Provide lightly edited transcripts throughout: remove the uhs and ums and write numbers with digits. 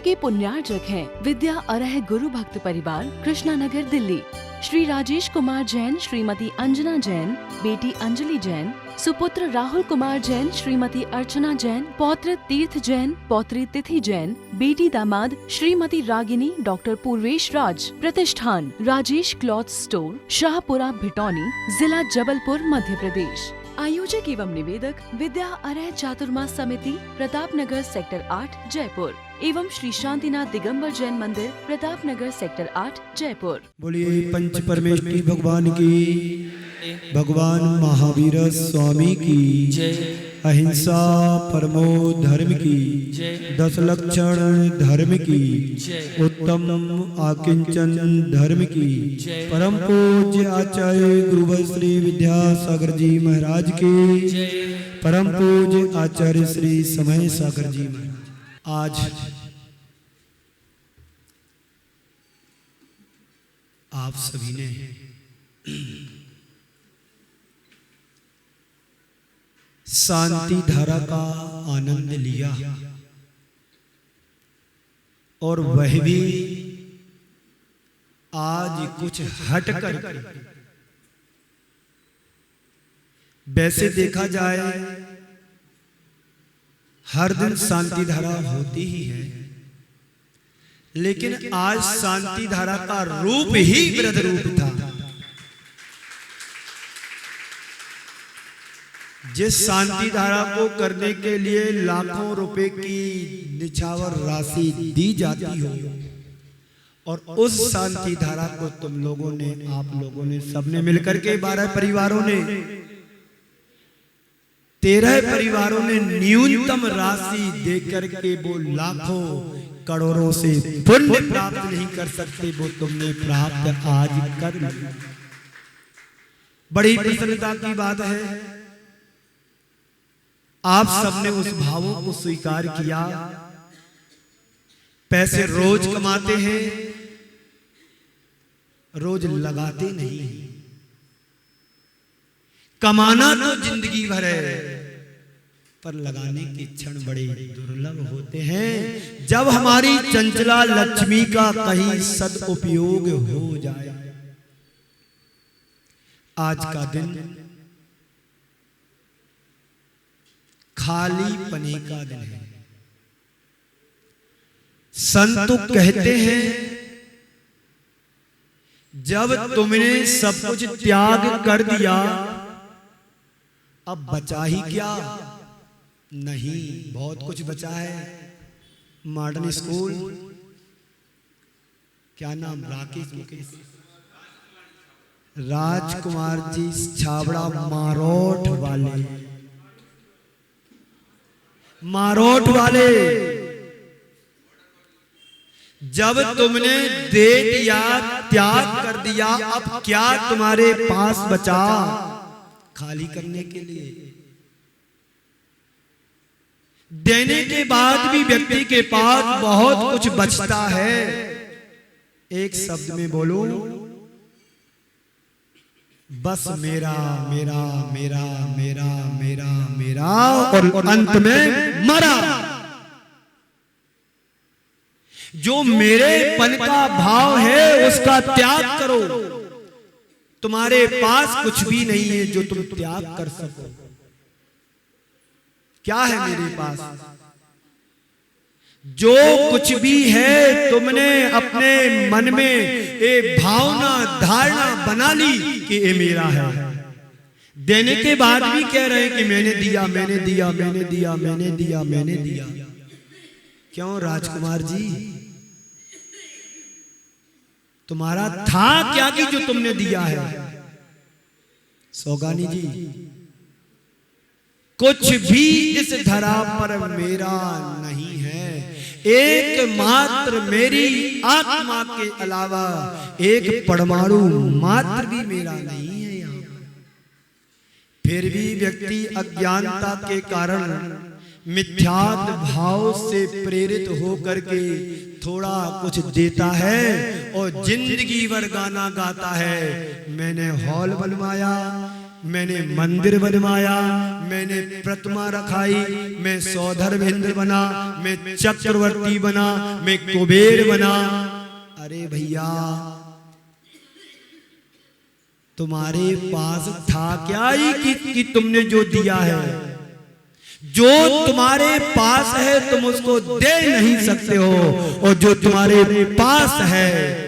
के पुण्यार्जक हैं विद्या अरह गुरु भक्त परिवार, कृष्णा नगर, दिल्ली। श्री राजेश कुमार जैन, श्रीमती अंजना जैन, बेटी अंजलि जैन, सुपुत्र राहुल कुमार जैन, श्रीमती अर्चना जैन, पौत्र तीर्थ जैन, पौत्री तिथि जैन, बेटी दामाद श्रीमती रागिनी डॉक्टर पूर्वेश राज। प्रतिष्ठान राजेश क्लॉथ स्टोर, शाहपुरा, भिटौनी, जिला जबलपुर, मध्य प्रदेश। आयोजक एवं निवेदक विद्या अरह चातुर्मास समिति, प्रताप नगर, सेक्टर 8, जयपुर एवं श्री शांतिनाथ दिगंबर जैन मंदिर, प्रताप नगर, सेक्टर 8, जयपुर। बोलिए पंच परमेश्वरी भगवान की, भगवान महावीर स्वामी की जय, अहिंसा परमो धर्म की, 10 लक्षण धर्म की, उत्तम आकिंचन धर्म की, परम पूज्य आचार्य गुरु श्री विद्यासागर जी महाराज की, परम पूज्य आचार्य श्री समय सागर जी महाराज। आज आप सभी ने शांति धारा का आनंद लिया और वह भी आज कुछ हटकर। वैसे देखा जाए हर दिन शांति धारा होती ही है, लेकिन आज शांति धारा का रूप ही वृद्ध रूप था। जिस शांति धारा को करने के लिए लाखों रुपए की निछावर राशि दी जाती हो, और उस शांति धारा को तुम लोगों ने, आप लोगों ने, सबने मिलकर के 12 परिवारों ने, 13 परिवारों ने न्यूनतम राशि देकर के वो लाखों करोड़ों से पुण्य प्राप्त नहीं कर सकते, वो तुमने प्राप्त आज कर लिया। बड़ी प्रसन्नता की बात है, आप सबने उस भावों को स्वीकार किया। पैसे रोज कमाते हैं, रोज लगाते नहीं। कमाना तो जिंदगी भर है, पर लगाने के क्षण बड़े दुर्लभ होते हैं, जब हमारी चंचला लक्ष्मी का कहीं सदुपयोग हो जाए। आज का दिन खाली पने का दिन है। संत कहते हैं जब तुमने सब कुछ त्याग कर दिया, अब बचा ही क्या? नहीं, बहुत कुछ बचा है। मॉडर्न स्कूल, क्या नाम, राजकुमार जी छाबड़ा, मारोठ वाले, जब तुमने दे दिया, त्याग कर दिया, अब क्या तुम्हारे पास बचा खाली करने के लिए? देने के बाद भी व्यक्ति के पास बहुत कुछ बचता है। एक शब्द में बोलो, बस मेरा मेरा मेरा मेरा मेरा मेरा, और अंत में मरा। जो मेरे पन का भाव है उसका त्याग करो। तुम्हारे पास कुछ भी नहीं है जो तुम त्याग कर सको। क्या है मेरे पास? जो कुछ भी है तुमने अपने मन में एक भावना, धारणा बना ली कि ये मेरा है। देने के बाद भी कह रहे हैं कि मैंने दिया, मैंने दिया, मैंने दिया, मैंने दिया, मैंने दिया। क्यों राजकुमार जी, तुम्हारा था क्या कि जो तुमने दिया है? सौगानी जी, कुछ भी इस धरा पर मेरा नहीं है। एकमात्र मेरी आत्मा के अलावा एक परमाणु मात्र भी मेरा नहीं है यहाँ। फिर भी व्यक्ति अज्ञानता के कारण मिथ्यात्व भाव से प्रेरित होकर के थोड़ा कुछ देता है और जिंदगी भर गाना गाता है, मैंने हॉल बनवाया, मैंने मंदिर बनवाया, मैंने प्रतिमा रखाई, मैं सौधर्मेंद्र बना, मैं चक्रवर्ती बना, मैं कुबेर बना। अरे भैया तुम्हारे पास था क्या ही कि तुमने जो दिया है? जो तुम्हारे पास है तुम उसको दे नहीं सकते हो, और जो तुम्हारे पास है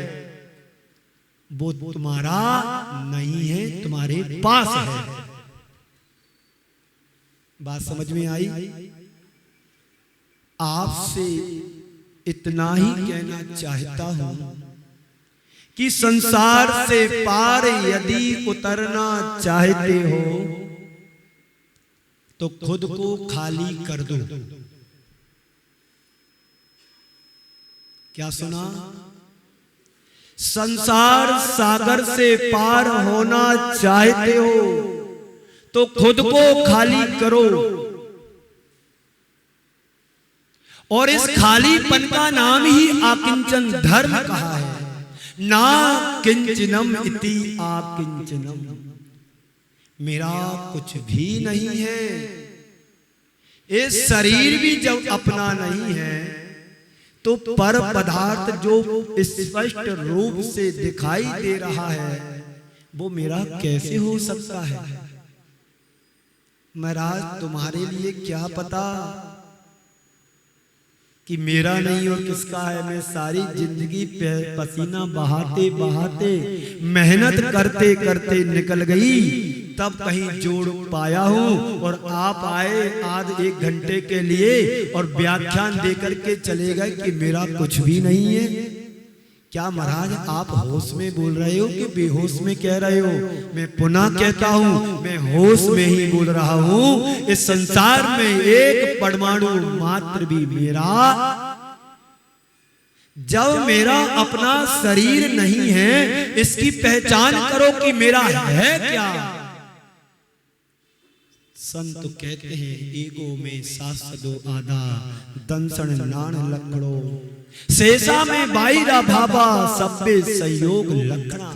वो तुम्हारा नहीं है, तुम्हारे पास है। बात समझ में आई? आपसे इतना ही कहना चाहता हूं कि संसार से पार यदि उतरना चाहते हो तो खुद को खाली कर दो। क्या सुना? संसार सागर से पार होना चाहते हो तो खुद को खाली करो, और इस खालीपन का नाम ही आकिंचन धर्म कहा है। ना किंचनम इति आकिंचनम, मेरा कुछ भी नहीं है। ये शरीर भी जब अपना नहीं है तो पर पदार्थ जो स्पष्ट रूप से दिखाई दे रहा है वो मेरा कैसे हो सकता है? महाराज तुम्हारे लिए क्या पता कि मेरा नहीं और किसका है। मैं सारी जिंदगी पसीना बहाते बहाते मेहनत करते करते निकल गई, तब कहीं जोड़ पाया हूं, और आप आए आज 1 घंटे के लिए और व्याख्यान देकर के चले गए कि मेरा कुछ भी नहीं है। क्या महाराज आप होश में बोल रहे हो कि बेहोश में कह रहे हो? मैं पुनः कहता हूं, मैं होश में ही बोल रहा हूं। इस संसार में एक परमाणु मात्र भी मेरा, जब मेरा अपना शरीर नहीं है, इसकी पहचान करो कि मेरा है क्या। संत कहते हैं ईगो में सास दो आधा, दंसण नाण लकड़ो, शेषा में बाईरा भाबा, सब्बे संयोग लखना।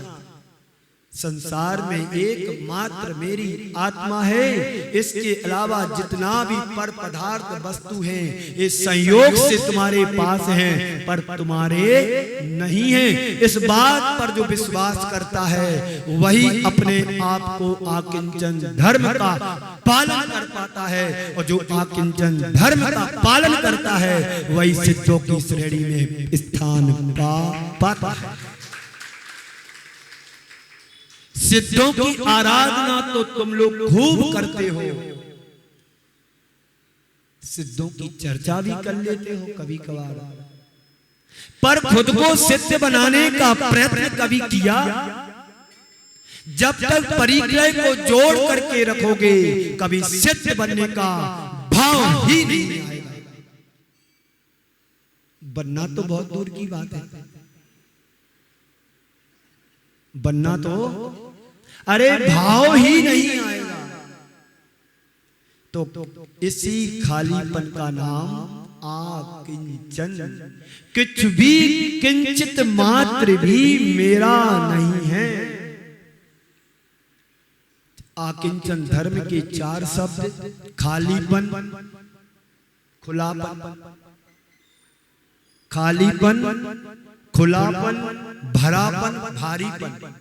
संसार में एकमात्र मेरी आत्मा है, इसके अलावा जितना भी पर पदार्थ वस्तु है ये संयोग से तुम्हारे पास है पर तुम्हारे नहीं है। इस बात पर जो विश्वास करता है वही अपने आप को आकिंचन धर्म का पालन कर पाता है, और जो आकिंचन धर्म का पालन करता है वही सिद्धों की श्रेणी में स्थान पा पाता है। सिद्धों की आराधना तो तुम लोग खूब करते हो, सिद्धों की चर्चा भी कर लेते हो कभी कभार, पर खुद को सिद्ध बनाने का प्रयत्न कभी किया? जब तक परिचय को जोड़ करके रखोगे कभी सिद्ध बनने का भाव ही नहीं आएगा। बनना तो बहुत दूर की बात है, बनना तो अरे भाव ही नहीं आएगा। तो इसी खालीपन का नाम आकिंचन, कुछ भी किंचित मात्र भी मेरा नहीं है। आकिंचन धर्म के 4 शब्द, खालीपन, खुलापन, खालीपन, खुलापन, भरापन, भारीपन।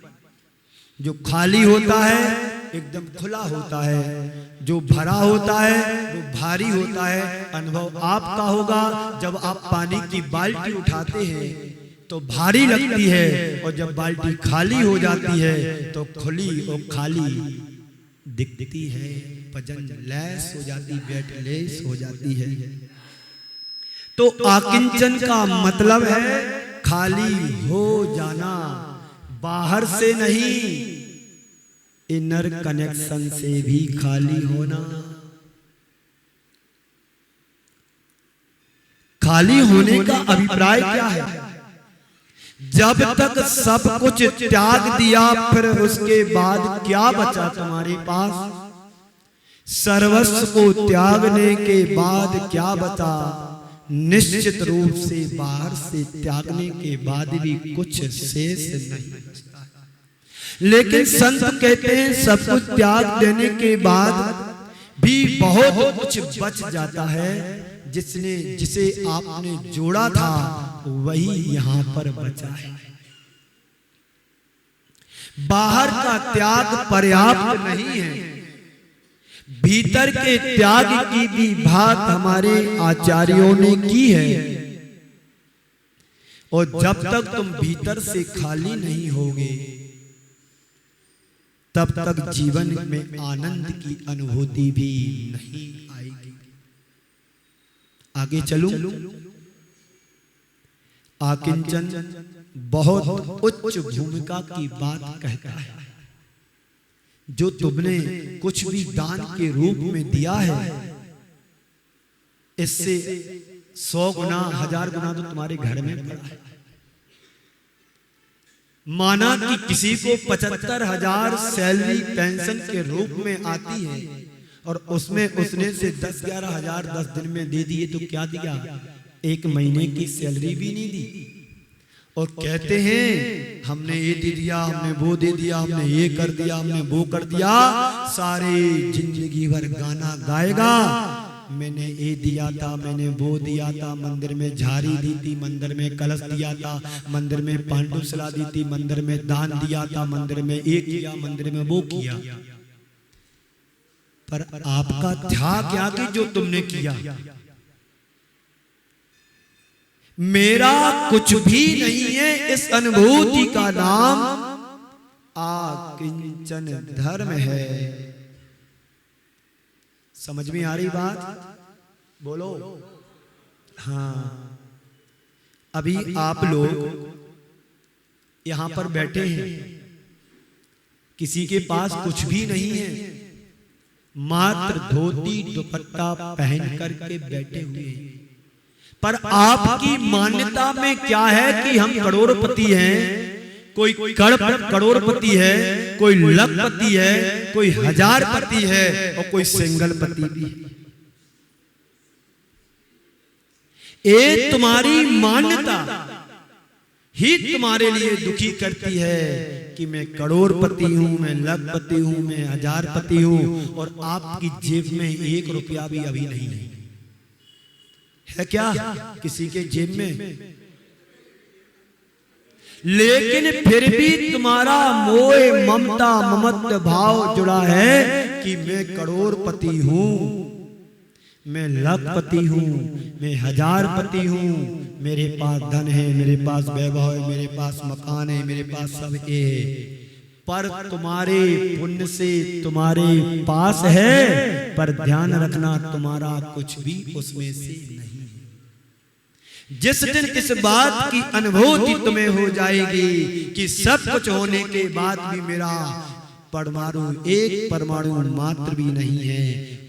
जो खाली होता है एकदम खुला होता है, जो भरा होता है वो भारी होता है। अनुभव आपका होगा, जब आप पानी की बाल्टी उठाते हैं तो भारी लगती है, और जब बाल्टी खाली हो जाती है तो खुली और खाली दिखती है, वजन लेस हो जाती, वेट लेस हो जाती है। तो आकिंचन का मतलब है खाली हो जाना, बाहर से नहीं, इनर कनेक्शन से भी खाली होना। खाली होने का अभिप्राय क्या है? जब तक सब कुछ त्याग दिया फिर उसके बाद क्या बचा तुम्हारे पास? सर्वस्व को त्यागने के बाद क्या बचा? निश्चित रूप से बाहर से त्यागने के बाद भी कुछ शेष नहीं बचता है। लेकिन संत कहते हैं सब कुछ त्याग देने के बाद भी बहुत कुछ बच जाता है। जिसे आपने जोड़ा था वही यहां पर बचा है। बाहर का त्याग पर्याप्त नहीं है, भीतर के त्याग की भी बात हमारे आचार्यों ने की है। और जब तक तुम भीतर से खाली नहीं होगे तब तक जीवन में आनंद की अनुभूति भी नहीं आएगी। आगे चलूं। आकिंचन बहुत उच्च भूमिका की बात कहता है। जो तुमने कुछ भी दान के रूप में दिया है, इससे 100 गुना 1000 गुना तो तुम्हारे घर में पड़ा है। माना कि किसी को 75,000 सैलरी पेंशन के रूप में आती है और उसमें उसने से 10-11 हजार 10 दिन में दे दिए, तो क्या दिया? 1 महीने की सैलरी भी नहीं दी। और कहते हैं हमने ये दे दिया, हमने वो दे दिया, हमने ये कर दिया, हमने वो कर दिया। सारे जिंदगी भर गाना गाएगा, मैंने ये दिया था, मैंने वो दिया था, मंदिर में झाड़ी दी थी, मंदिर में कलश दिया था, मंदिर में पांडुसला दी थी, मंदिर में दान दिया था, मंदिर में ये किया, मंदिर में वो किया। पर आपका था क्या कि जो तुमने किया? मेरा कुछ भी नहीं है। इस अनुभूति का नाम आकिंचन धर्म है। समझ में आ रही बात? बोलो। हाँ, अभी आप लोग यहां पर बैठे हैं, किसी के पास कुछ भी नहीं है, मात्र धोती दुपट्टा पहन करके बैठे हुए हैं। पर आपकी मान्यता में क्या है कि हम करोड़पति हैं। कोई करोड़पति है, कोई लखपति है, कोई हजारपति है और कोई सिंगलपति भी है। ये तुम्हारी मान्यता ही तुम्हारे लिए दुखी करती है कि मैं करोड़पति हूं, मैं लखपति हूं, मैं हजारपति हूं और आपकी जेब में 1 रुपया भी अभी नहीं है क्या किसी के जेब में? लेकिन फिर भी तुम्हारा मोह ममता ममत्व भाव जुड़ा है कि मैं करोड़पति हूं, मैं लखपति हूं, मैं हजारपति हूं, मेरे पास धन है, मेरे पास वैभव है, मेरे पास मकान है, मेरे पास सब है। पर तुम्हारे पुण्य से तुम्हारे पास है, पर ध्यान रखना तुम्हारा कुछ भी उसमें से नहीं। जिस दिन इस बात की अनुभूति तुम्हें हो जाएगी कि सब कुछ होने के बाद भी मेरा परमाणु, 1 परमाणु मात्र भी नहीं है,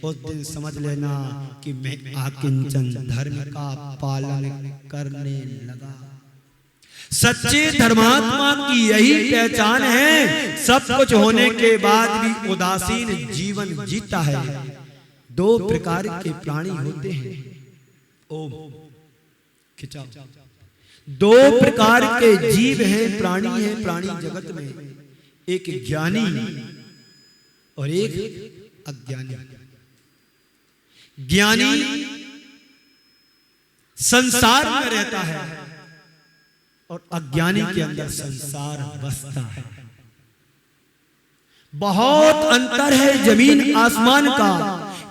उस दिन समझ लेना कि मैं आकिंचन धर्म का पालन करने लगा। सच्चे धर्मात्मा की यही पहचान है। सब कुछ होने के बाद भी उदासीन जीवन जीता है। 2 प्रकार के प्राणी होते हैं। ओम खिंचाओ। 2 प्रकार के जीव हैं, प्राणी हैं प्राणी जगत में। एक ज्ञानी और एक अज्ञानी। ज्ञानी संसार में रहता है और अज्ञानी के अंदर संसार बसता है। बहुत अंतर है जमीन आसमान का।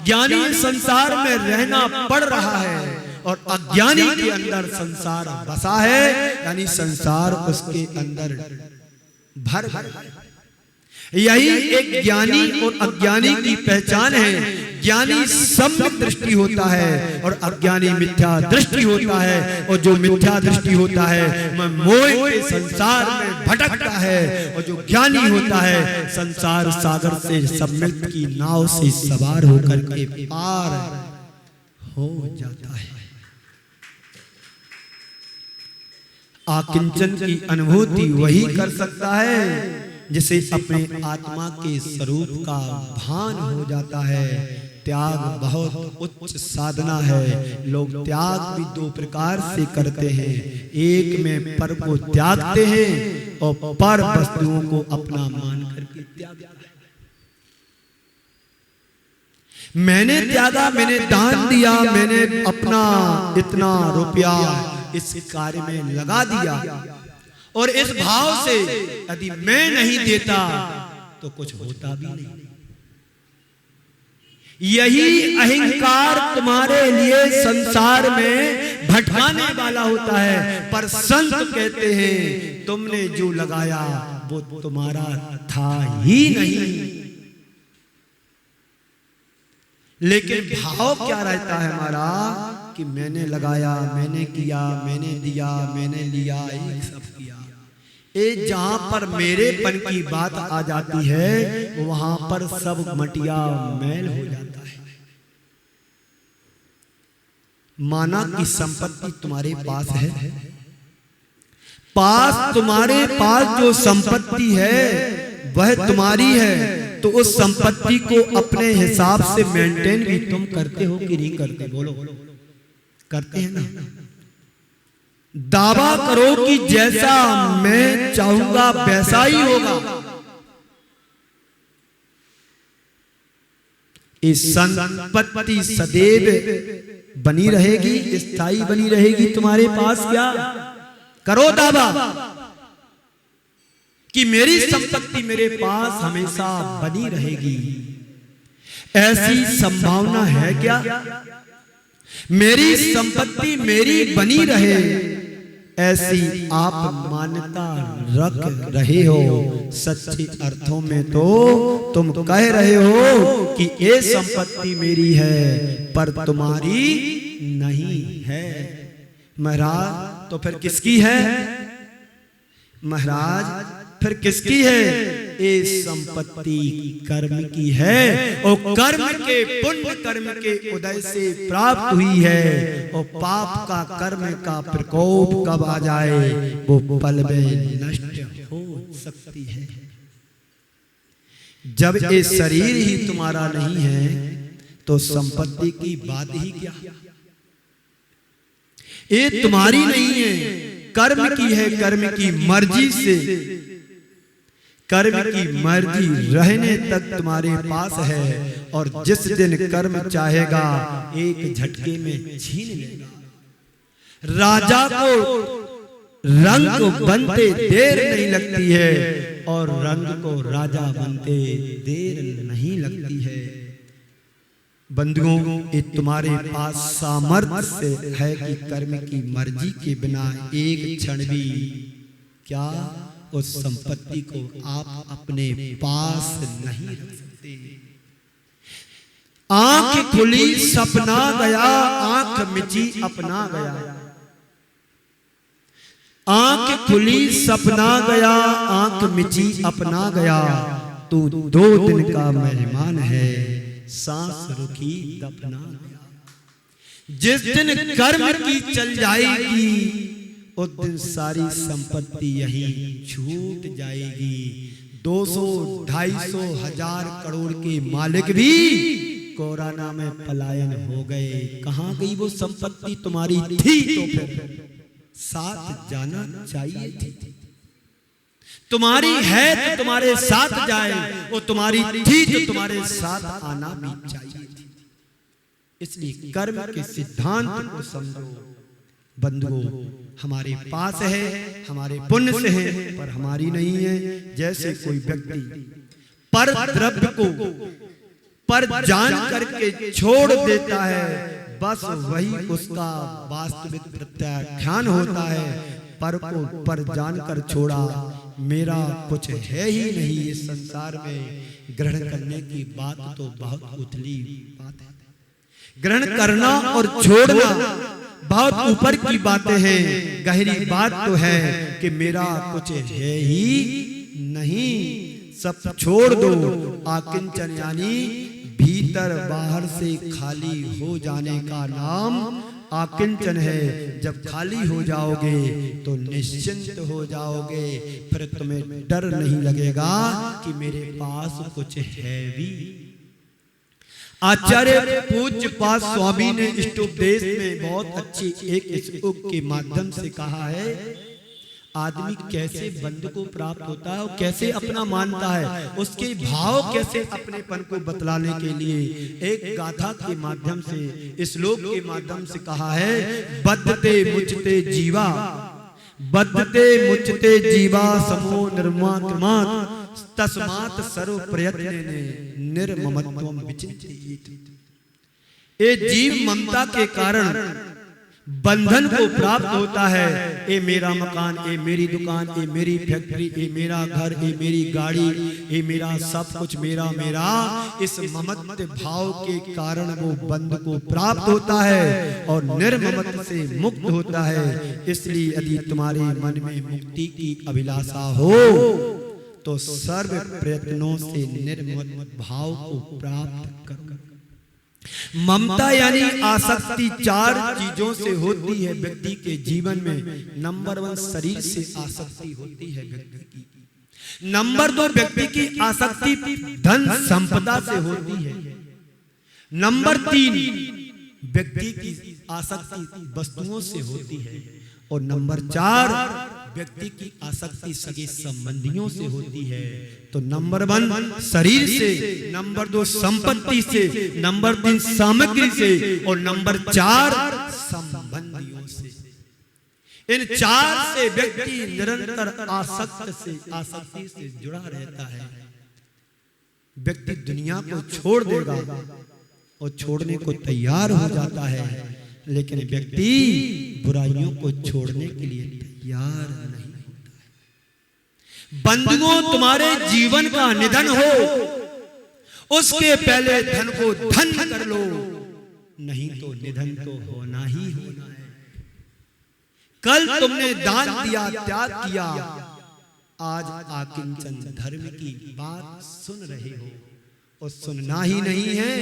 ज्ञानी संसार में रहना पड़ रहा है और अज्ञानी के अंदर संसार बसा है, यानी संसार उसके अंदर भर गया। यही एक ज्ञानी और अज्ञानी की पहचान है। ज्ञानी सम्यक दृष्टि होता है और अज्ञानी मिथ्या दृष्टि होता है। और जो मिथ्या दृष्टि होता है वह मोह के संसार में भटकता है, और जो ज्ञानी होता है संसार सागर से सम्यक की नाव से सवार होकर के पार हो जाता है। आकिंचन की अनुभूति वही कर सकता है जिसे अपने आत्मा के स्वरूप का भान हो जाता है। त्याग बहुत उच्च साधना है। लोग त्याग भी 2 प्रकार से करते हैं। एक में पर को त्यागते हैं और पर वस्तुओं को अपना मान करके त्यागा है। मैंने त्यागा, मैंने दान दिया, मैंने अपना इतना रुपया इस कार्य में लगा दिया, और इस भाव से यदि मैं नहीं देता तो कुछ होता भी नहीं। यही अहंकार तुम्हारे लिए संसार में भटकाने वाला होता है। पर संत कहते हैं तुमने जो लगाया वो तुम्हारा था ही नहीं। लेकिन भाव क्या रहता है हमारा कि मैंने लगाया, मैंने किया, मैंने दिया, मैंने लिया, एक सब किया। ये जहां पर मेरेपन की बात आ जाती है वहां पर सब मटिया मैल हो जाता है। माना कि संपत्ति तुम्हारे पास है, तुम्हारे पास जो संपत्ति है वह तुम्हारी है, तो उस संपत्ति को अपने हिसाब से मेंटेन भी तुम करते हो कि नहीं करते? बोलो, करते हैं ना? दावा करो कि जैसा मैं चाहूंगा वैसा ही होगा। इस संपत्ति सदैव बनी रहेगी, स्थायी बनी रहेगी तुम्हारे पास। क्या करो दावा कि मेरी संपत्ति मेरे पास हमेशा बनी रहेगी, ऐसी संभावना है क्या? मेरी संपत्ति मेरी बनी रहे, ऐसी आप मान्यता रख रहे हो। सच्चे अर्थों में तो तुम कह रहे हो कि ये संपत्ति मेरी है पर तुम्हारी नहीं है। महाराज तो फिर किसकी है? महाराज फिर किसकी है? ये संपत्ति कर्म की है, और कर्म के पुण्य कर्म के उदय से प्राप्त हुई है। और पाप का कर्म का प्रकोप कब आ जाए वो पल में नष्ट हो सकती है। जब ये शरीर ही तुम्हारा नहीं है तो संपत्ति की बात ही क्या? ये तुम्हारी नहीं है, कर्म की है। कर्म की मर्जी से, कर्म की मर्जी रहने तक तुम्हारे पास है, और जिस दिन कर्म चाहेगा एक झटके में छीन लेगा। राजा को रंग बनते देर नहीं लगती है, और रंग को राजा बनते देर नहीं लगती है। बंधुओं, ये तुम्हारे पास सामर्थ्य से है कि कर्म की मर्जी के बिना एक क्षण भी क्या उस संपत्ति को आप अपने पास नहीं रख सकते। आंख खुली सपना गया, आंख मिची अपना गया। आंख खुली सपना गया, आंख मिची अपना गया। तू 2 दिन का मेहमान है, सांस रुकी दफना गया। जिस दिन कर्म की चल जाएगी उस दिन सारी संपत्ति यहीं छूट जाएगी। 200, 250, 1000 करोड़ के मालिक भी कोरोना में पलायन हो गए। कहां गई वो संपत्ति? तुम्हारी थी तो फिर साथ जाना चाहिए थी। तुम्हारी है तो तुम्हारे साथ जाए, वो तुम्हारी थी तो तुम्हारे साथ आना भी चाहिए थी। इसलिए कर्म के सिद्धांत को समझो। बंधुओं, हमारे पास है, हमारे पुण्य से है, पर हमारी नहीं है। जैसे कोई व्यक्ति पर द्रव्य को पर जान करके छोड़ देता है, बस वही उसका वास्तविक प्रत्याख्यान होता है। पर को पर जानकर छोड़ा, मेरा कुछ है ही नहीं इस संसार में। ग्रहण करने की बात तो बहुत उथली बात है। ग्रहण करना और छोड़ना बहुत ऊपर की बातें हैं। गहरी बात तो है कि मेरा कुछ है ही नहीं, सब छोड़ दो। आकिंचन यानी भीतर बाहर से खाली हो जाने का नाम आकिंचन है। जब खाली हो जाओगे तो निश्चिंत हो जाओगे, फिर तुम्हें डर नहीं लगेगा कि मेरे पास कुछ है भी। आचार्य पूज्य पाद स्वामी ने इष्टोपदेश में बहुत अच्छी एक श्लोक के माध्यम से कहा है, आदमी कैसे बंद को प्राप्त होता है और कैसे अपना मानता है, उसके भाव कैसे अपनेपन को बतलाने के लिए एक गाथा के माध्यम से, श्लोक के माध्यम से कहा है, बद्धते मुचते जीवा, बद्धते मुचते जीवा समो निर्मात तस्मात् सर्व प्रयत्ने निर्ममत्वम विचिंतयेत्। ये जीव ममता के कारण बंधन को प्राप्त होता है। ये मेरा मकान, ये मेरी दुकान, ये मेरी फैक्ट्री, ये मेरा घर, ये मेरी गाड़ी, ये मेरा सब कुछ मेरा मेरा, इस ममत्व भाव के कारण वो बंध को प्राप्त होता है और निर्ममत्व से मुक्त होता है। इसलिए यदि तुम्हारे मन में मुक्ति की अभिलाषा हो तो सर्व प्रयत्नों से निर्ममत्व भाव को प्राप्त करो। ममता यानी आसक्ति चार चीजों से होती है व्यक्ति के जीवन में। नंबर 1 शरीर से आसक्ति होती है व्यक्ति की। नंबर 2 व्यक्ति की आसक्ति धन संपदा से होती है। नंबर 3 व्यक्ति की आसक्ति वस्तुओं से होती है। और नंबर 4 व्यक्ति की आसक्ति सगे संबंधियों से होती है। तो नंबर 1 शरीर से, नंबर 2 संपत्ति से, नंबर 3 सामग्री से और नंबर 4 संबंधियों से। इन 4 से व्यक्ति निरंतर आसक्ति से जुड़ा रहता है। व्यक्ति दुनिया को छोड़ देगा और छोड़ने को तैयार हो जाता है, लेकिन व्यक्ति बुराइयों को छोड़ने के लिए तैयार नहीं होता है। बंधुओं, तुम्हारे जीवन का निधन हो उसके पहले धन को धन कर लो, नहीं तो निधन तो होना ही होना है। कल तुमने दान दिया, त्याग किया, आज आकिंचन धर्म की बात सुन रहे हो और सुनना ही नहीं है।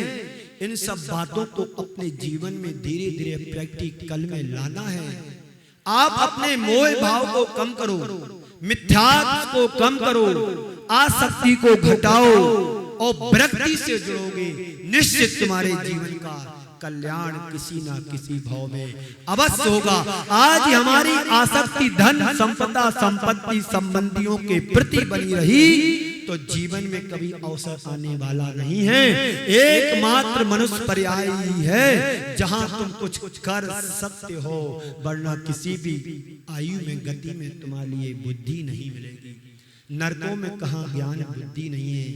इन सब बातों को अपने जीवन में धीरे धीरे प्रैक्टिकल में लाना है। आप अपने मोह भाव को कम करो, मिथ्यात्व को कम करो, आसक्ति को घटाओ और विरक्ति से जुड़ोगे, निश्चित तुम्हारे जीवन का कल्याण किसी ना किसी भाव में अवश्य होगा। आज हमारी आसक्ति धन संपदा संपत्ति संबंधियों के प्रति बनी रही तो जीवन में कभी अवसर आने वाला नहीं है। एकमात्र मनुष्य पर्याय ही है जहां तुम कुछ कर सकते हो, वरना किसी भी आयु में गति में तुम्हारे लिए बुद्धि नहीं मिलेगी। नरकों में कहां ज्ञान बुद्धि नहीं है,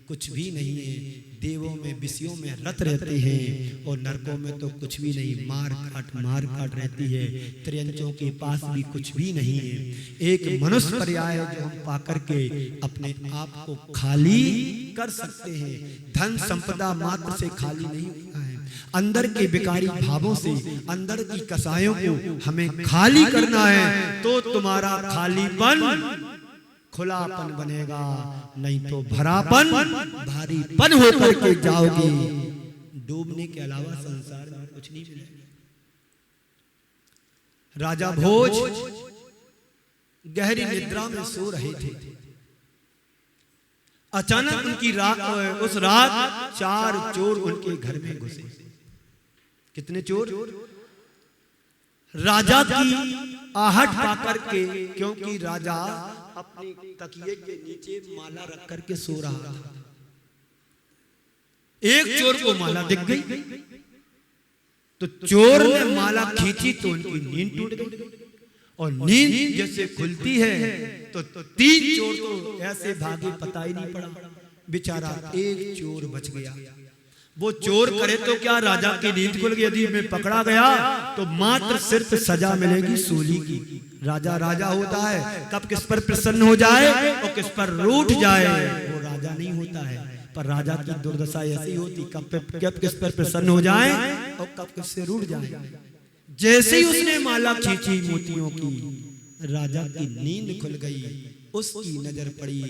कुछ भी नहीं है। देवों में विषयों में रत रहते हैं और नरकों में तो कुछ भी नहीं, मार काट रहती है। त्रियंचों के पास भी कुछ भी नहीं है। एक मनुष्य पर्याय जो हम पाकर के अपने आप को खाली कर सकते हैं। धन संपदा मात्र से खाली नहीं होता है, अंदर के विकारी भावों से, अंदर की कसायों को हमें खाली करना है। तो तुम्हारा खालीपन खुलापन बनेगा, नहीं तो भरापन भारीपन होकर के जाओगे। डूबने के अलावा संसार में कुछ नहीं मिलेगा। राजा भोज गहरी निद्रा में सो रहे थे। अचानक उनकी उस रात 4 चोर उनके घर में घुसे। कितने चोर? राजा की आहट पाकर के, क्योंकि राजा अपने तकिए के नीचे माला रख करके सो रहा था। एक चोर को माला दिख गई तो चोर ने माला खींची तो उनकी नींद टूट गई। और नींद जैसे खुलती है तो 3 चोर तो ऐसे भागे, पता ही नहीं पड़ा। बेचारा एक चोर बच गया। वो चोर करे तो क्या, राजा की नींद खुल गई। यदि मैं पकड़ा गया तो मात्र सिर्फ सजा मिलेगी सूली की। राजा राजा होता है, कब किस पर प्रसन्न हो जाए और किस पर रूठ जाए वो राजा नहीं होता है। पर राजा की दुर्दशा ऐसी होती, कब किस पर प्रसन्न हो जाए और कब किस से रूठ जाए। जैसे ही उसने माला खींची मोतियों की, राजा की नींद खुल गई। उसकी नजर पड़ी,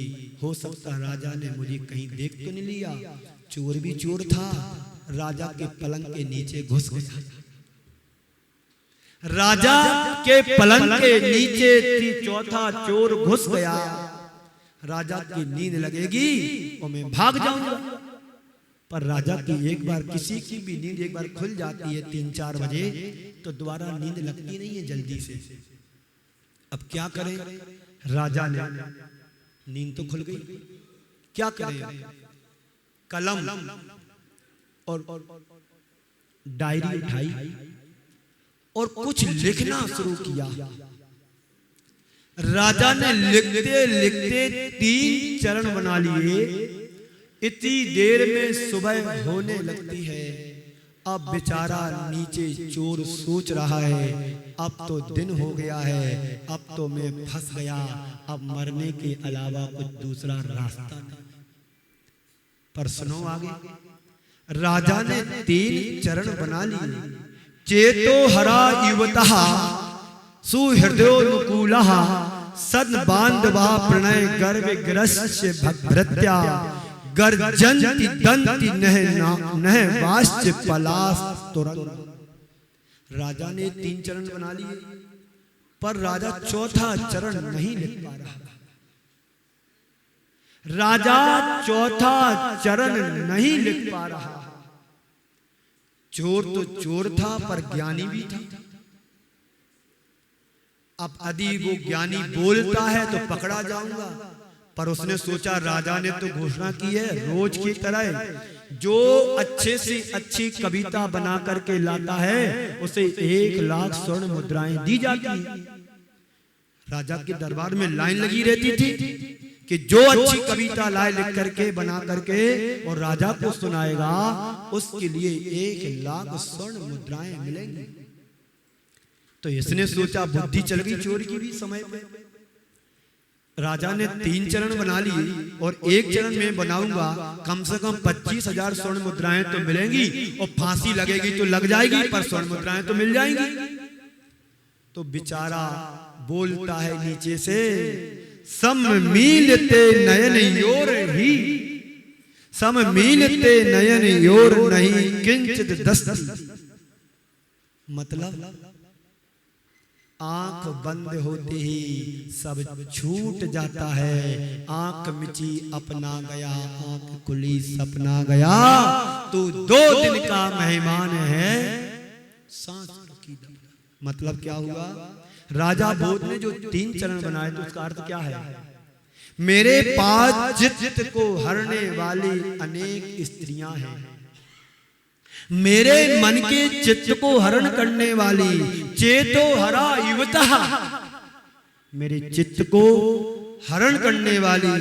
हो सकता राजा ने मुझे कहीं देख तो नहीं लिया। चोर भी चोर था, राजा के पलंग के नीचे घुस गया। राजा के पलंग के नीचे चौथा चोर घुस गया। राजा की नींद लगेगी और मैं भाग जाऊंगा। पर राजा की एक बार, किसी की भी नींद एक बार खुल जाती है 3-4 बजे तो दोबारा नींद लगती नहीं है जल्दी से। अब क्या करें? राजा ने, नींद तो खुल गई, क्या करें? कलम और डायरी उठाई और कुछ लिखना शुरू किया। राजा ने लिखते लिखते 3 चरण बना लिए। इतनी देर में सुबह होने लगती है। अब बेचारा नीचे चोर सोच रहा है, अब तो दिन हो गया है, अब तो मैं फंस गया, अब मरने के अलावा कुछ दूसरा रास्ता नहीं। पर सुनो आगे, राजा ने 3 चरण बना लिए। चेतो हरा युवतः सुहृदयोनुकूलः सद बांधवा प्रणय गर्भ ग्रस्य भृत्या गर्जन्ति दंति नह वाश्च पलास तुरंग। राजा ने 3 चरण बना लिए, पर राजा 4था चरण नहीं लिख पा रहा। राजा 4था चरण नहीं लिख पा रहा। चोर तो चोर था, पर ज्ञानी भी था। अब यदि वो ज्ञानी बोलता है तो पकड़ा जाऊंगा, पर उसने सोचा राजा ने तो घोषणा की है रोज की तरह जो अच्छे से अच्छी कविता बना करके लाता है उसे 1 लाख स्वर्ण मुद्राएं दी जाती हैं। राजा के दरबार में लाइन लगी रहती थी कि जो अच्छी कविता लाए लिख करके बना करके और राजा को सुनाएगा उसके लिए 1 लाख स्वर्ण मुद्राएं मिलेंगी। तो इसने सोचा बुद्धि चल गई चोर की भी समय पे। राजा ने 3 चरण बना लिए और 1 चरण में बनाऊंगा, कम से कम 25,000 स्वर्ण मुद्राएं तो मिलेंगी और फांसी लगेगी तो लग जाएगी, पर स्वर्ण मुद्राएं तो मिल जाएंगी। तो बेचारा बोलता है नीचे से, सम्मीलते नयन योर ही, सम्मीलते नयन योर नहीं किंचित दस्ती। मतलब आंख बंद होते ही सब छूट जाता है। आंख मिची अपना गया, आंख खुली सपना गया, तू 2 दिन का मेहमान है सांस की। मतलब क्या हुआ? राजा बोध ने जो 3 चरण बनाए तो उसका अर्थ क्या है? मेरे पास चित्त को हरने वाली अनेक स्त्रियां हैं, मेरे मन के चित्त को हरण करने वाली चेतो हरा युवतः, मेरे चित्त को हरण करने वाली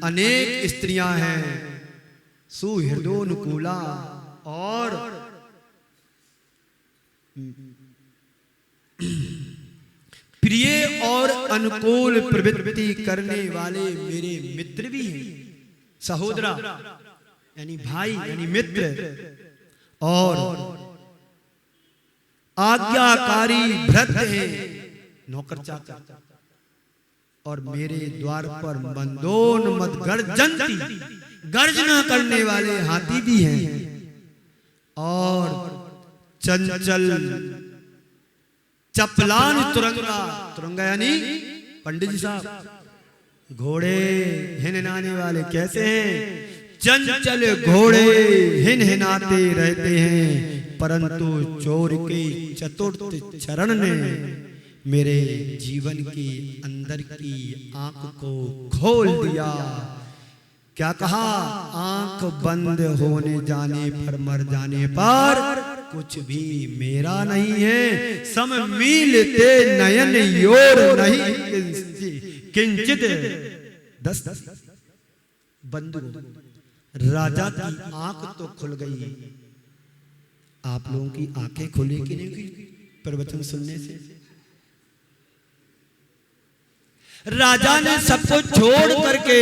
अनेक स्त्रियां हैं। सुहृदोनुकूला, और प्रिय और अनुकूल प्रवृत्ति करने वाले मेरे मित्र भी हैं। सहोदरा यानी भाई यानी मित्र, और आज्ञाकारी भृत्य हैं, नौकर चाकर, और मेरे द्वार पर मंदोन्मद गर्जन्ति, गर्जना करने वाले हाथी भी हैं, और चंचल चपलान तुरंगा, तुरंगा यानी पंडित जी साहब, घोड़े हिननाने वाले कैसे हैं? चंचल घोड़े हिनहिनाते रहते हैं, परंतु चोर के चतुर्थ चरण ने मेरे जीवन के अंदर की आंख को खोल दिया। क्या कहा? आंख बंद होने जाने पर, मर जाने पर कुछ भी मेरा नहीं है। सम्मीलते नयन योर नहीं किंचित दस्ती। बंधु, राजा की आंख तो खुल गई, आप लोगों की आंखें खुली कि नहीं हुई प्रवचन सुनने से? राजा ने सबको छोड़ करके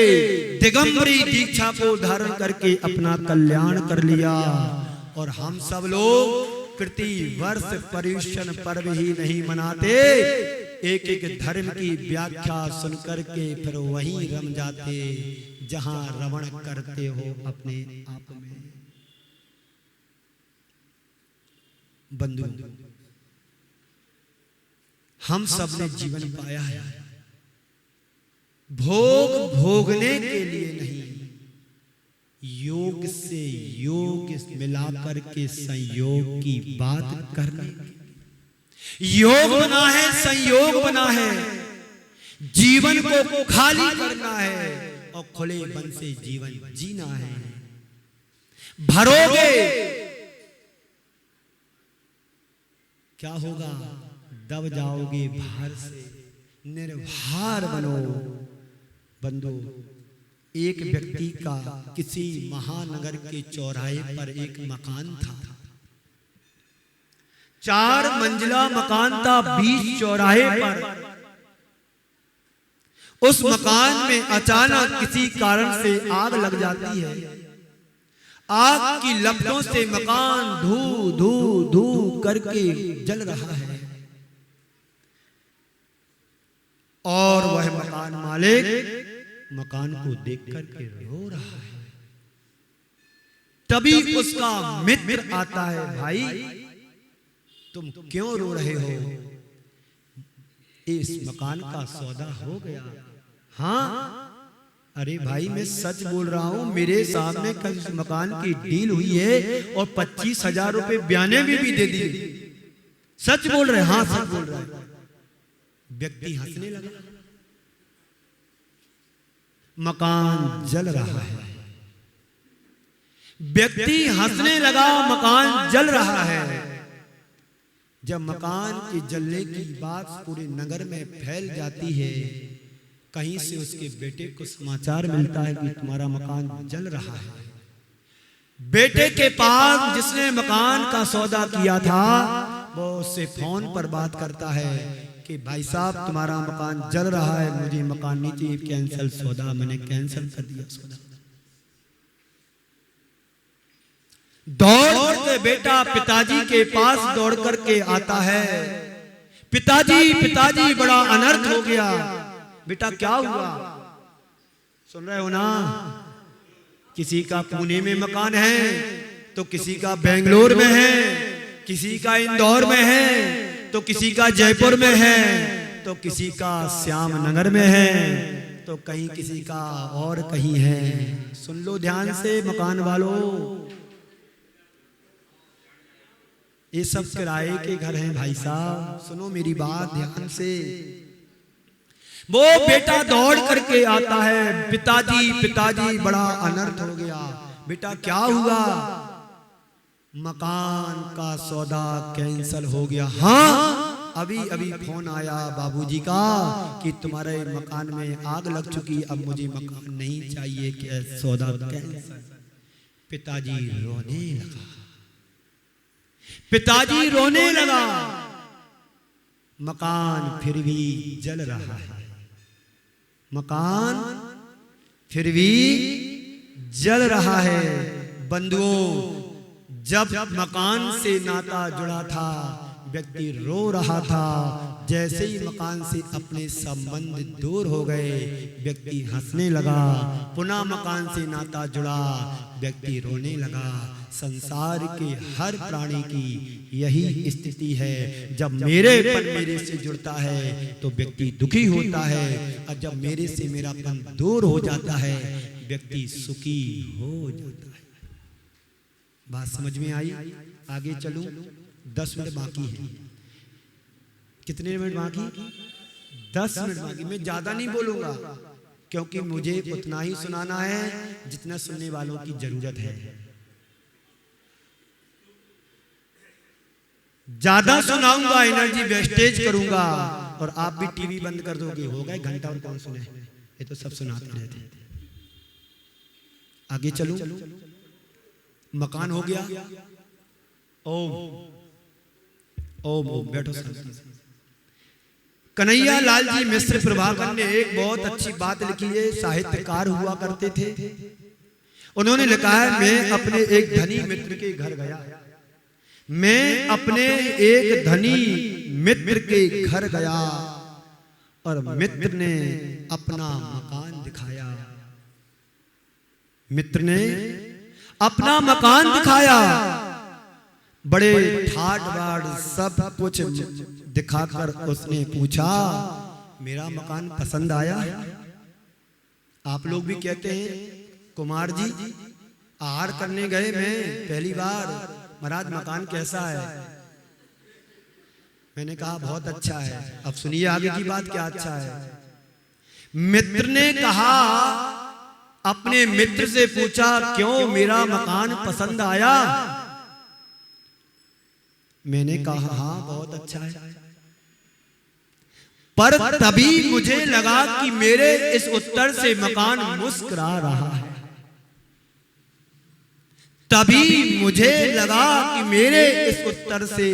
दिगंबरी दीक्षा को धारण करके अपना कल्याण कर लिया, और हम सब लोग प्रति वर्ष पर्युषण पर्व ही नहीं मनाते, एक एक धर्म की व्याख्या सुन करके फिर वहीं रम जाते जहां रमण करते हो अपने आप में। बंधु, हम सब ने जीवन पाया है भोग भोगने के लिए नहीं, योग से योग मिलाकर के संयोग की बात करने। योग बना है, संयोग बना है, जीवन को खाली करना है और खुले मन से जीवन जीना है। भरोगे क्या होगा? दब जाओगे भार से। निर्भर बनो। बंधु, एक व्यक्ति का किसी महानगर के चौराहे पर एक मकान था। 4 मंजिला मकान था। बीच चौराहे पर उस मकान में अचानक किसी कारण से आग लग जाती है। आग की लपटों से मकान धू धू धू करके जल रहा है और वह मकान मालिक मकान को देख करके रो रहा है। तभी उसका मित्र आता है, भाई तुम क्यों रो रहे हो? इस मकान का सौदा हो गया। हाँ, अरे भाई मैं सच बोल रहा हूं, मेरे सामने कल इस मकान की डील हुई है और 25,000 रुपए बयाने में भी दे दिए। सच बोल रहे? हाँ सच बोल रहा है। व्यक्ति हंसने लगा। मकान जल रहा है। व्यक्ति हंसने लगा। मकान जल रहा है। जब मकान के जलने की बात पूरे नगर में फैल जाती है, कहीं से उसके बेटे को समाचार मिलता है कि तुम्हारा मकान जल रहा है। बेटे के पास जिसने मकान का सौदा किया था वो उससे फोन पर बात करता है कि भाई साहब तुम्हारा मकान जल रहा है, मुझे मकान नहीं चाहिए, कैंसिल सौदा, मैंने कैंसिल कर दिया सौदा। दौड़ के बेटा पिताजी के पास दौड़ करके आता है। पिताजी पिताजी बड़ा अनर्थ हो गया। बेटा क्या हुआ? सुन रहे हो ना? किसी का पुणे में मकान है तो किसी का बेंगलोर में है, किसी का इंदौर में है तो किसी का जयपुर में है तो किसी का श्याम नगर में है तो कहीं किसी का और कहीं है। सुन लो ध्यान से मकान वालों, ये सब किराए के घर हैं भाई साहब। सुनो मेरी बात ध्यान से। वो बेटा दौड़ करके आता है, पिताजी पिताजी बड़ा अनर्थ हो गया। बेटा क्या हुआ? मकान का सौदा कैंसिल हो गया। हाँ, अभी अभी फोन आया बाबूजी का कि तुम्हारे मकान में आग लग चुकी, अब मुझे मकान नहीं चाहिए, कि सौदा कैंसिल। पिताजी रोने लगा। पिताजी रोने लगा। मकान फिर भी जल रहा है। मकान फिर भी जल रहा है। बंधुओं, जब मकान से नाता जुड़ा था व्यक्ति रो रहा था। जैसे ही मकान से अपने संबंध दूर हो गए व्यक्ति हंसने लगा। पुनः मकान से नाता जुड़ा व्यक्ति रोने लगा। संसार के हर प्राणी की यही स्थिति है। जब मेरेपन मेरे से जुड़ता है तो व्यक्ति दुखी होता है और जब मेरे से मेरापन दूर हो जाता है व्यक्ति सुखी हो जाता है। बात समझ में आई? आगे चलूं? 10 मिनट बाकी है। कितने मिनट बाकी? 10 मिनट बाकी। मैं ज्यादा नहीं बोलूंगा क्योंकि मुझे उतना ही सुनाना है जितना सुनने वालों की जरूरत है। ज्यादा सुनाऊंगा एनर्जी वेस्टेज करूंगा और आप भी टीवी बंद कर दोगे। हो गए घंटा और कौन सुने? ये तो सब सुनाते रहते। आगे चलूं? मकान हो गया। ओम ओम ओम बैठो। कन्हैया लाल जी मिश्र प्रभाकर ने एक बहुत अच्छी बात लिखी है। साहित्यकार हुआ करते थे। उन्होंने लिखा है, मैं अपने एक धनी मित्र के घर गया। मैं अपने एक धनी मित्र के घर गया और मित्र ने अपना मकान दिखाया। मित्र ने अपना मकान दिखाया। बड़े ठाट बाट सब कुछ दिखाकर उसने पूछा, मेरा मकान पसंद आया? आप लोग भी कहते हैं, कुमार जी आहार करने गए मैं पहली बार, महाराज मकान कैसा है? मैंने कहा बहुत अच्छा है। अब सुनिए आगे की बात, क्या अच्छा है। मित्र ने कहा, अपने मित्र से पूछा, क्यों मेरा मकान पसंद आया? मैंने कहा, हाँ बहुत अच्छा है। पर तभी मुझे लगा कि मेरे इस उत्तर से मकान मुस्कुरा रहा है। तभी मुझे लगा कि मेरे इस उत्तर से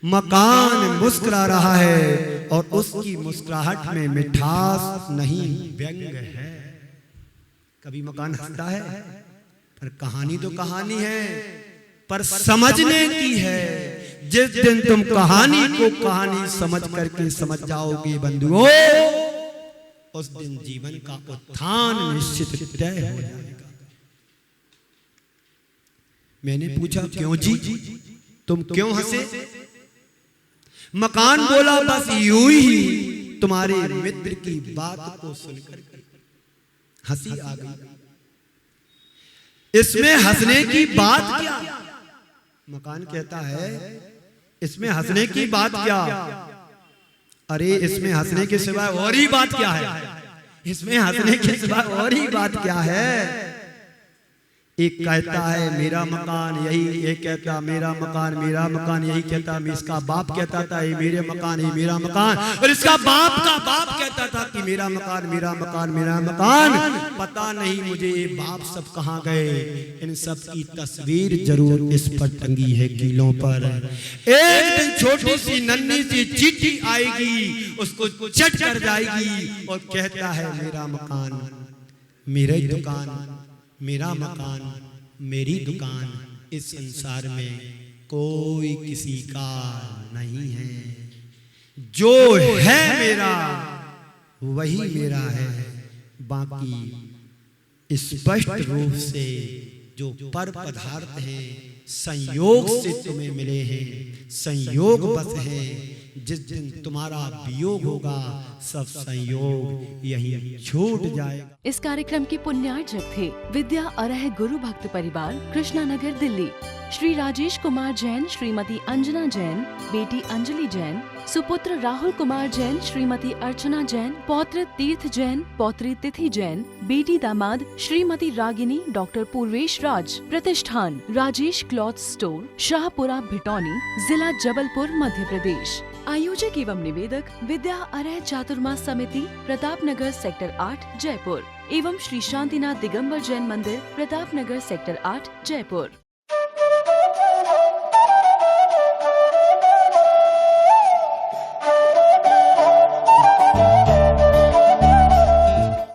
मकान मुस्कुरा रहा है और उसकी मुस्कुराहट में मिठास नहीं, व्यंग है। कभी मकान हंसता है, पर कहानी तो कहानी है, पर समझने की है। जिस दिन तुम कहानी को कहानी समझ करके समझ जाओगे बंधुओं, उस दिन जीवन का उत्थान निश्चित तय हो जाएगा। मैंने पूछा, क्यों जी, तुम क्यों हंसे? मकान बोला, बस यूं ही तुम्हारे मित्र की बात को सुनकर हंसी आ गई। इसमें हंसने की बात क्या? मकान कहता है, इसमें हंसने की बात क्या? अरे इसमें हंसने के सिवाय और ही बात क्या है? इसमें हंसने के सिवाय और ही बात क्या है? एक कहता है मेरा मकान, यही एक कहता मेरा मकान, मेरा मकान, यही कहता। इसका बाप कहता था ये मेरे मकान, ये मेरा मकान, और इसका बाप का बाप कहता था कि मेरा मकान, मेरा मकान, मेरा मकान। पता नहीं मुझे ये बाप सब कहाँ गए। इन सब की तस्वीर जरूर इस पर टंगी है कीलों पर। एक दिन छोटी सी नन्ही सी चिट्ठी आएगी, उसको चट कर जाएगी और कहता है मेरा मकान, मेरी दुकान, मेरा मकान, मेरी दुकान, इस संसार में कोई किसी का नहीं है। जो है मेरा वही मेरा है। बाकी स्पष्ट रूप से जो पर पदार्थ हैं संयोग से तुम्हें मिले हैं, संयोग बस है। जिस दिन तुम्हारा वियोग होगा सब संयोग यही छूट जाएगा। इस कार्यक्रम के पुण्यार्जक थे विद्या अरह गुरु भक्त परिवार, कृष्णा नगर, दिल्ली। श्री राजेश कुमार जैन, श्रीमती अंजना जैन, बेटी अंजलि जैन, सुपुत्र राहुल कुमार जैन, श्रीमती अर्चना जैन, पौत्र तीर्थ जैन, पौत्री तिथि जैन, बेटी दामाद श्रीमती रागिनी, डॉक्टर पूर्वेश राज। प्रतिष्ठान राजेश क्लॉथ स्टोर, शाहपुरा, भिटौनी, जिला जबलपुर, मध्य प्रदेश। आयोजक एवं निवेदक विद्या अरह चातुर्मास समिति, प्रताप नगर, सेक्टर 8, जयपुर, एवं श्री शांतिनाथ दिगंबर जैन मंदिर, प्रताप नगर, सेक्टर 8, जयपुर।